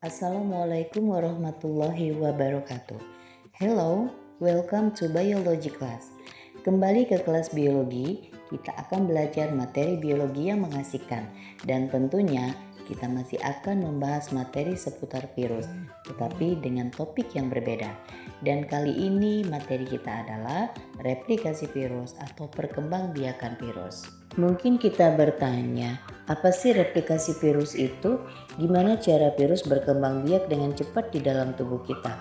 Assalamualaikum warahmatullahi wabarakatuh. Hello, welcome to biology class. Kembali ke kelas biologi, kita akan belajar materi biologi yang mengasihkan dan tentunya kita masih akan membahas materi seputar virus, tetapi dengan topik yang berbeda. Dan kali ini materi kita adalah replikasi virus atau perkembangbiakan virus. Mungkin kita bertanya, apa sih replikasi virus itu? Gimana cara virus berkembang biak dengan cepat di dalam tubuh kita?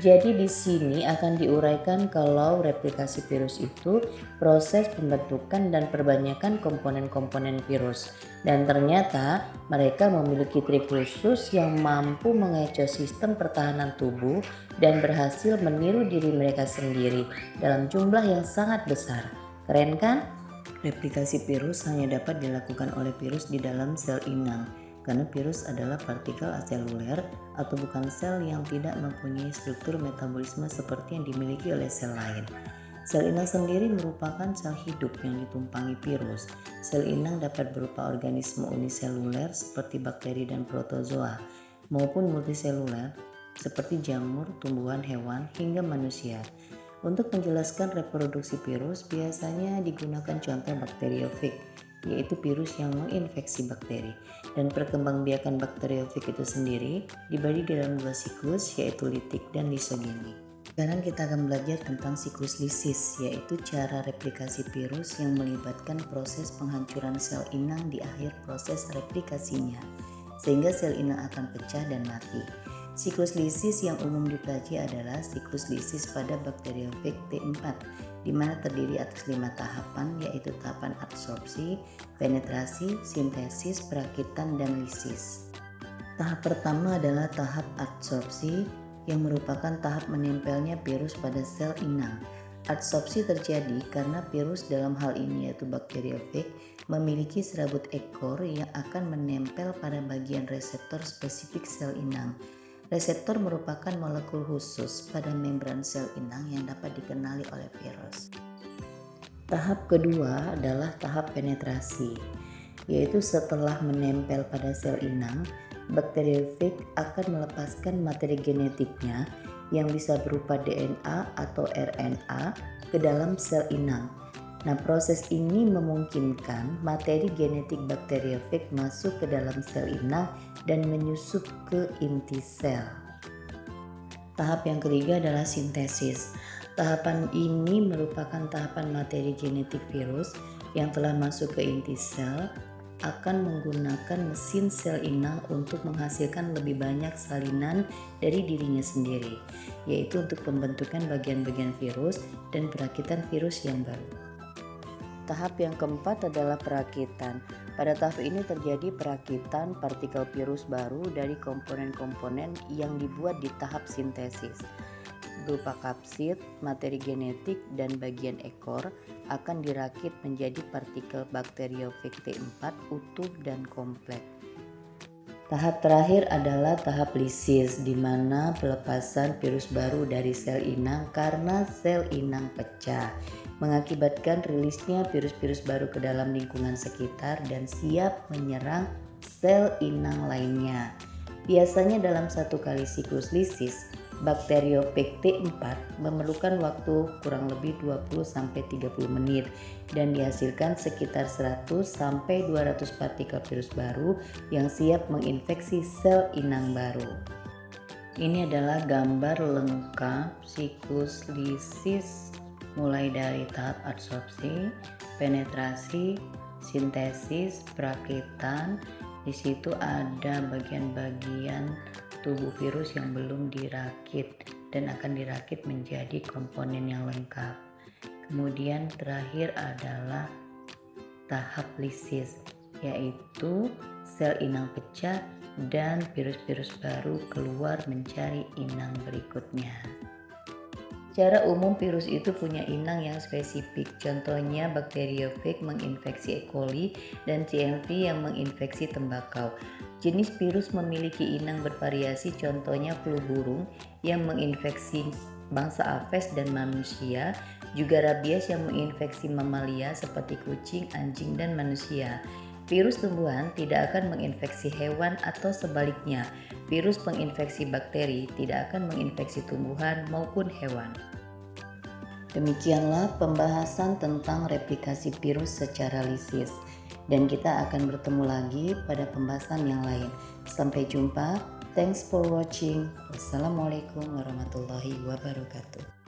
Jadi di sini akan diuraikan kalau replikasi virus itu proses pembentukan dan perbanyakan komponen-komponen virus. Dan ternyata mereka memiliki trik khusus yang mampu mengecoh sistem pertahanan tubuh dan berhasil meniru diri mereka sendiri dalam jumlah yang sangat besar. Keren kan? Replikasi virus hanya dapat dilakukan oleh virus di dalam sel inang, karena virus adalah partikel aseluler atau bukan sel yang tidak mempunyai struktur metabolisme seperti yang dimiliki oleh sel lain. Sel inang sendiri merupakan sel hidup yang ditumpangi virus. Sel inang dapat berupa organisme uniseluler seperti bakteri dan protozoa, maupun multiseluler seperti jamur, tumbuhan, hewan, hingga manusia. Untuk menjelaskan reproduksi virus biasanya digunakan contoh bakteriofag, yaitu virus yang menginfeksi bakteri. Dan perkembangbiakan bakteriofag itu sendiri dibagi dalam dua siklus, yaitu litik dan lisogeni. Sekarang kita akan belajar tentang siklus lisis, yaitu cara replikasi virus yang melibatkan proses penghancuran sel inang di akhir proses replikasinya, sehingga sel inang akan pecah dan mati. Siklus lisis yang umum dipelajari adalah siklus lisis pada bakteriofag T4, di mana terdiri atas 5 tahapan, yaitu tahapan absorpsi, penetrasi, sintesis, perakitan, dan lisis. Tahap pertama adalah tahap adsorpsi, yang merupakan tahap menempelnya virus pada sel inang. Adsorpsi terjadi karena virus dalam hal ini yaitu bakteriofag memiliki serabut ekor yang akan menempel pada bagian reseptor spesifik sel inang. Reseptor merupakan molekul khusus pada membran sel inang yang dapat dikenali oleh virus. Tahap kedua adalah tahap penetrasi, yaitu setelah menempel pada sel inang, bakteriofag akan melepaskan materi genetiknya yang bisa berupa DNA atau RNA ke dalam sel inang. Nah, proses ini memungkinkan materi genetik bakteriofag masuk ke dalam sel inang dan menyusup ke inti sel. Tahap yang ketiga adalah sintesis. Tahapan ini merupakan tahapan materi genetik virus yang telah masuk ke inti sel akan menggunakan mesin sel inang untuk menghasilkan lebih banyak salinan dari dirinya sendiri, yaitu untuk pembentukan bagian-bagian virus dan perakitan virus yang baru. Tahap yang keempat adalah perakitan. Pada tahap ini terjadi perakitan partikel virus baru dari komponen-komponen yang dibuat di tahap sintesis. Berupa kapsid, materi genetik, dan bagian ekor akan dirakit menjadi partikel bakteriofag T4 utuh dan kompleks. Tahap terakhir adalah tahap lisis, di mana pelepasan virus baru dari sel inang karena sel inang pecah mengakibatkan rilisnya virus-virus baru ke dalam lingkungan sekitar dan siap menyerang sel inang lainnya. Biasanya dalam satu kali siklus lisis, bakteriofag T4 memerlukan waktu kurang lebih 20-30 menit dan dihasilkan sekitar 100-200 partikel virus baru yang siap menginfeksi sel inang baru. Ini adalah gambar lengkap siklus lisis mulai dari tahap adsorpsi, penetrasi, sintesis, perakitan. Di situ ada bagian-bagian tubuh virus yang belum dirakit dan akan dirakit menjadi komponen yang lengkap. Kemudian terakhir adalah tahap lisis, yaitu sel inang pecah dan virus-virus baru keluar mencari inang berikutnya. Secara umum virus itu punya inang yang spesifik, contohnya bakteriofag menginfeksi E. coli dan CMV yang menginfeksi tembakau. Jenis virus memiliki inang bervariasi, contohnya flu burung yang menginfeksi bangsa Aves dan manusia, juga rabies yang menginfeksi mamalia seperti kucing, anjing, dan manusia. Virus tumbuhan tidak akan menginfeksi hewan atau sebaliknya, virus penginfeksi bakteri tidak akan menginfeksi tumbuhan maupun hewan. Demikianlah pembahasan tentang replikasi virus secara lisis, dan kita akan bertemu lagi pada pembahasan yang lain. Sampai jumpa. Thanks for watching. Wassalamualaikum warahmatullahi wabarakatuh.